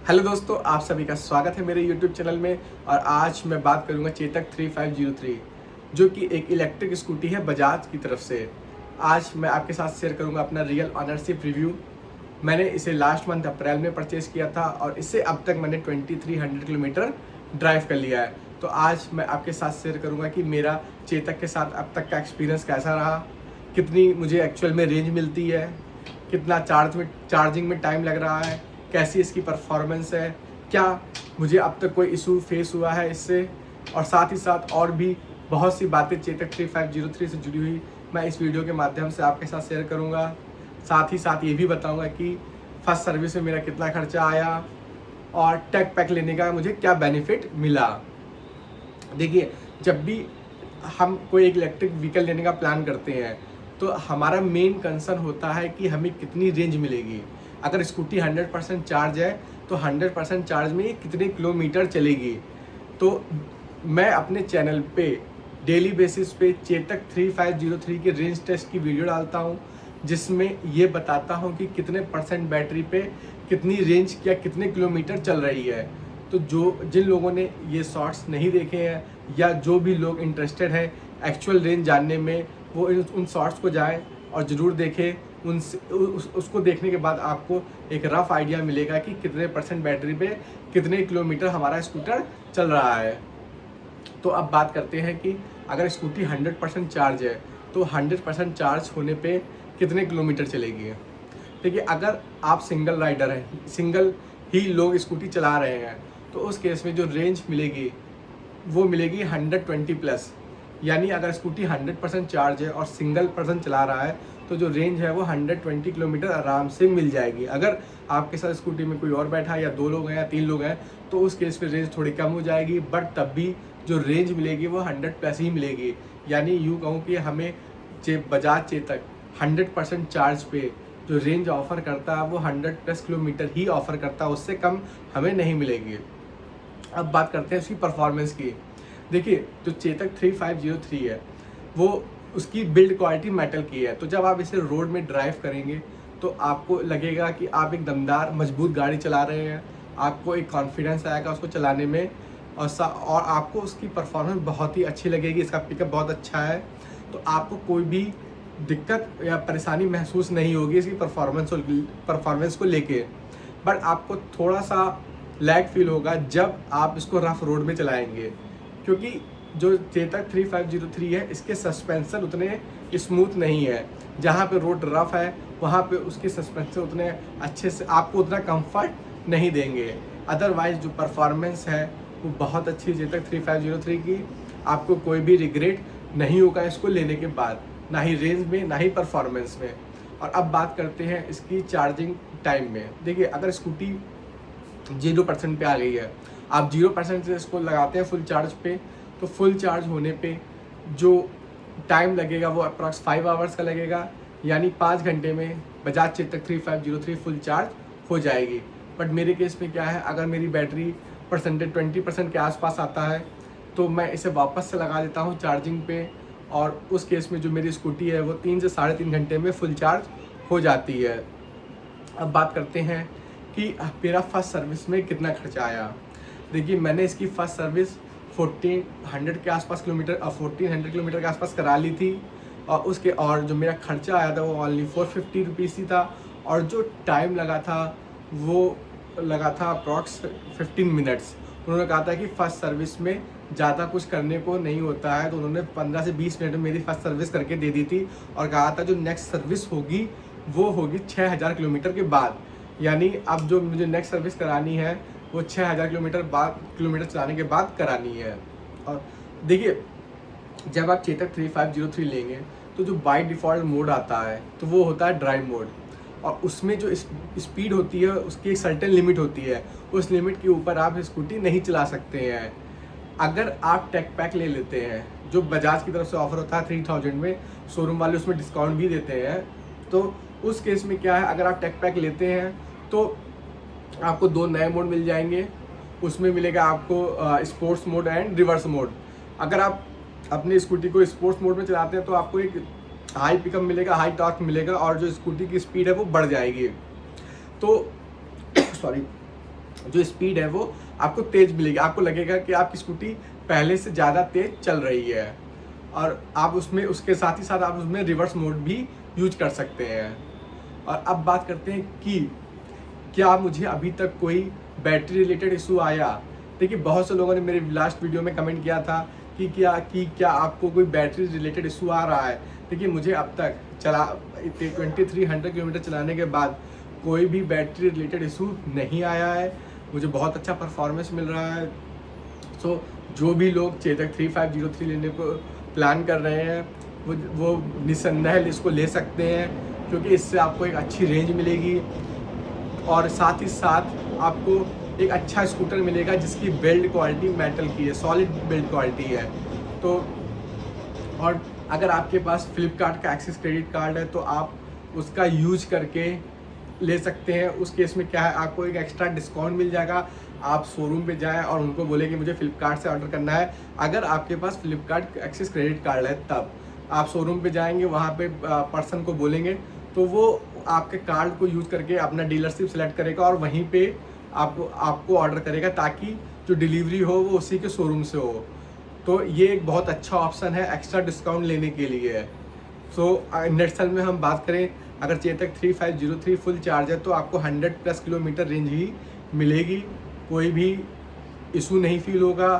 Hello दोस्तों, आप सभी का स्वागत है मेरे YouTube चैनल में। और आज मैं बात करूंगा चेतक 3503 जो कि एक इलेक्ट्रिक स्कूटी है बजाज की तरफ से। आज मैं आपके साथ शेयर करूंगा अपना रियल ऑनरशिप रिव्यू। मैंने इसे लास्ट मंथ अप्रैल में परचेज़ किया था और इससे अब तक मैंने 2300 किलोमीटर ड्राइव कर लिया है। तो आज मैं आपके साथ शेयर करूँगा कि मेरा चेतक के साथ अब तक का एक्सपीरियंस कैसा रहा, कितनी मुझे एक्चुअल में रेंज मिलती है, कितना चार्जिंग में टाइम लग रहा है, कैसी इसकी परफॉर्मेंस है, क्या मुझे अब तक कोई इशू फेस हुआ है इससे, और साथ ही साथ और भी बहुत सी बातें चेतक 3503 से जुड़ी हुई मैं इस वीडियो के माध्यम से आपके साथ शेयर करूंगा। साथ ही साथ ये भी बताऊंगा कि फर्स्ट सर्विस में मेरा कितना खर्चा आया और टेक पैक लेने का मुझे क्या बेनिफिट मिला। देखिए, जब भी हम कोई एक इलेक्ट्रिक व्हीकल लेने का प्लान करते हैं तो हमारा मेन कंसर्न होता है कि हमें कितनी रेंज मिलेगी। अगर स्कूटी 100% चार्ज है तो 100% चार्ज में ये कितने किलोमीटर चलेगी। तो मैं अपने चैनल पे डेली बेसिस पे चेतक 3503 के रेंज टेस्ट की वीडियो डालता हूँ, जिसमें ये बताता हूँ कि कितने परसेंट बैटरी पे कितनी रेंज या कितने किलोमीटर चल रही है। तो जिन लोगों ने ये शॉर्ट्स नहीं देखे हैं या जो भी लोग इंटरेस्टेड हैं एक्चुअल रेंज जानने में, वो उन शॉर्ट्स को जाएं और ज़रूर देखें। उसको देखने के बाद आपको एक रफ़ आइडिया मिलेगा कि कितने परसेंट बैटरी पे कितने किलोमीटर हमारा स्कूटर चल रहा है। तो अब बात करते हैं कि अगर स्कूटी 100% चार्ज है तो 100% चार्ज होने पे कितने किलोमीटर चलेगी। देखिए, अगर आप सिंगल राइडर हैं, सिंगल ही लोग स्कूटी चला रहे हैं, तो उस केस में जो रेंज मिलेगी वो मिलेगी 120 प्लस। यानी अगर स्कूटी 100% चार्ज है और सिंगल पर्सन चला रहा है तो जो रेंज है वो 120 किलोमीटर आराम से मिल जाएगी। अगर आपके साथ स्कूटी में कोई और बैठा है या 2 लोग हैं या 3 लोग हैं तो उस केस में रेंज थोड़ी कम हो जाएगी, बट तब भी जो रेंज मिलेगी वो 100 प्लस ही मिलेगी। यानी यूँ कहूँ कि हमें बजाज चेतक 100% चार्ज पे जो रेंज ऑफ़र करता है वो 100 प्लस किलोमीटर ही ऑफ़र करता है, उससे कम हमें नहीं मिलेगी। अब बात करते हैं उसकी परफॉर्मेंस की। देखिए, जो चेतक 3503 है वो उसकी बिल्ड क्वालिटी मेटल की है, तो जब आप इसे रोड में ड्राइव करेंगे तो आपको लगेगा कि आप एक दमदार मजबूत गाड़ी चला रहे हैं। आपको एक कॉन्फिडेंस आएगा उसको चलाने में और आपको उसकी परफॉर्मेंस बहुत ही अच्छी लगेगी। इसका पिकअप बहुत अच्छा है, तो आपको कोई भी दिक्कत या परेशानी महसूस नहीं होगी इसकी परफॉर्मेंस को लेके। बट आपको थोड़ा सा लैग फील होगा जब आप इसको रफ रोड में चलाएंगे, क्योंकि जो चेतक 3503 है इसके सस्पेंशन उतने स्मूथ नहीं है। जहाँ पे रोड रफ है वहाँ पे उसके सस्पेंशन उतने अच्छे से आपको उतना कंफर्ट नहीं देंगे। अदरवाइज जो परफॉर्मेंस है वो बहुत अच्छी चेतक 3503 की। आपको कोई भी रिग्रेट नहीं होगा इसको लेने के बाद, ना ही रेंज में ना ही परफॉर्मेंस में। और अब बात करते हैं इसकी चार्जिंग टाइम में। देखिए, अगर स्कूटी 0% पे आ गई है, आप 0% से इसको लगाते हैं फुल चार्ज पे, तो फुल चार्ज होने पे जो टाइम लगेगा वो अप्रॉक्स 5 आवर्स का लगेगा। यानी 5 घंटे में बजाज चेतक 3503 फुल चार्ज हो जाएगी। बट मेरे केस में क्या है, अगर मेरी बैटरी परसेंटेज 20% के आसपास आता है तो मैं इसे वापस से लगा देता हूँ चार्जिंग पे, और उस केस में जो मेरी स्कूटी है वो 3 से 3.5 घंटे में फुल चार्ज हो जाती है। अब बात करते हैं कि मेरा फर्स्ट सर्विस में कितना खर्चा आया। देखिए, मैंने इसकी फ़र्स्ट सर्विस 1400 के आसपास किलोमीटर 1400 किलोमीटर के आसपास करा ली थी, और जो मेरा खर्चा आया था वो ओनली 450 रुपीज़ ही था, और जो टाइम लगा था वो लगा था अप्रॉक्स 15 मिनट्स। उन्होंने कहा था कि फ़र्स्ट सर्विस में ज़्यादा कुछ करने को नहीं होता है, तो उन्होंने 15 से 20 मिनट में मेरी फ़र्स्ट सर्विस करके दे दी थी, और कहा था जो नेक्स्ट सर्विस होगी वो होगी 6000 किलोमीटर के बाद। यानी अब जो मुझे नेक्स्ट सर्विस करानी है वो 6000 किलोमीटर चलाने के बाद करानी है। और देखिए, जब आप चेतक 3503 लेंगे तो जो बाय डिफ़ॉल्ट मोड आता है तो वो होता है ड्राइव मोड, और उसमें जो स्पीड होती है उसकी एक सर्टेन लिमिट होती है। उस लिमिट के ऊपर आप स्कूटी नहीं चला सकते हैं। अगर आप टेक पैक ले लेते हैं जो बजाज की तरफ से ऑफ़र होता है 3000 में, शोरूम वाले उसमें डिस्काउंट भी देते हैं, तो उस केस में क्या है, अगर आप टेक पैक लेते हैं तो आपको 2 नए मोड मिल जाएंगे। उसमें मिलेगा आपको sports mode and reverse mode. अगर आप अपनी स्कूटी को स्पोर्ट्स मोड में चलाते हैं तो आपको एक हाई पिकअप मिलेगा, हाई टॉर्क मिलेगा, और जो स्कूटी की स्पीड है वो बढ़ जाएगी। तो सॉरी जो स्पीड है वो आपको तेज़ मिलेगी, आपको लगेगा कि आपकी स्कूटी पहले से ज़्यादा तेज़ चल रही है। और आप उसमें उसके साथ ही साथ आप उसमें रिवर्स मोड भी यूज कर सकते हैं। और अब बात करते हैं कि क्या मुझे अभी तक कोई बैटरी रिलेटेड इशू आया। देखिए, बहुत से लोगों ने मेरे लास्ट वीडियो में कमेंट किया था कि क्या आपको कोई बैटरी रिलेटेड इशू आ रहा है। देखिए, मुझे अब तक 2300 किलोमीटर चलाने के बाद कोई भी बैटरी रिलेटेड इशू नहीं आया है। मुझे बहुत अच्छा परफॉर्मेंस मिल रहा है। सो जो भी लोग चेतक 3503 लेने को प्लान कर रहे हैं वो निसंदेह इसको ले सकते हैं, क्योंकि इससे आपको एक अच्छी रेंज मिलेगी और साथ ही साथ आपको एक अच्छा स्कूटर मिलेगा जिसकी बिल्ड क्वालिटी मेटल की है, सॉलिड बिल्ड क्वालिटी है। तो और अगर आपके पास फ्लिपकार्ट का एक्सिस क्रेडिट कार्ड है तो आप उसका यूज करके ले सकते हैं। उस केस में क्या है, आपको एक एक्स्ट्रा डिस्काउंट मिल जाएगा। आप शोरूम पे जाएं और उनको बोलें कि मुझे फ्लिपकार्ट से ऑर्डर करना है। अगर आपके पास फ्लिपकार्ट एक्सिस क्रेडिट कार्ड है तब आप शोरूम पे जाएंगे, वहाँ पे पर्सन को बोलेंगे तो वो आपके कार्ड को यूज करके अपना डीलरशिप सेलेक्ट करेगा और वहीं पे आपको ऑर्डर करेगा, ताकि जो डिलीवरी हो वो उसी के शोरूम से हो। तो ये एक बहुत अच्छा ऑप्शन है एक्स्ट्रा डिस्काउंट लेने के लिए। सो नेक्स्ट साल में हम बात करें, अगर चेतक 3503 फुल चार्ज है तो आपको 100+ किलोमीटर रेंज ही मिलेगी, कोई भी इशू नहीं फील होगा,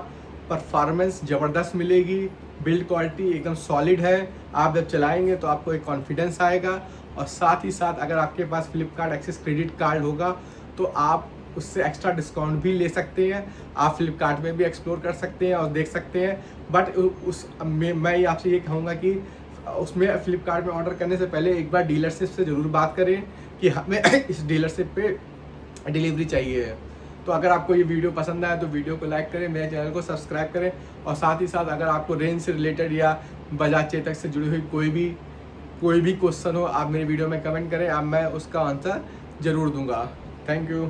परफॉर्मेंस ज़बरदस्त मिलेगी, बिल्ड क्वालिटी एकदम सॉलिड है। आप जब चलाएंगे तो आपको एक कॉन्फिडेंस आएगा। और साथ ही साथ अगर आपके पास फ्लिपकार्ट एक्सिस क्रेडिट कार्ड होगा तो आप उससे एक्स्ट्रा डिस्काउंट भी ले सकते हैं। आप फ्लिपकार्ट में भी एक्सप्लोर कर सकते हैं और देख सकते हैं। बट मैं ये आपसे ये कहूँगा कि उसमें फ्लिपकार्ट में ऑर्डर करने से पहले एक बार डीलरशिप से ज़रूर बात करें कि हमें इस डीलरशिप पे डिलीवरी चाहिए। तो अगर आपको ये वीडियो पसंद आया तो वीडियो को लाइक करें, मेरे चैनल को सब्सक्राइब करें। और साथ ही साथ अगर आपको रेंज से रिलेटेड या बजाज चेतक से जुड़ी हुई कोई भी क्वेश्चन हो, आप मेरे वीडियो में कमेंट करें, अब मैं उसका आंसर ज़रूर दूंगा। Thank you.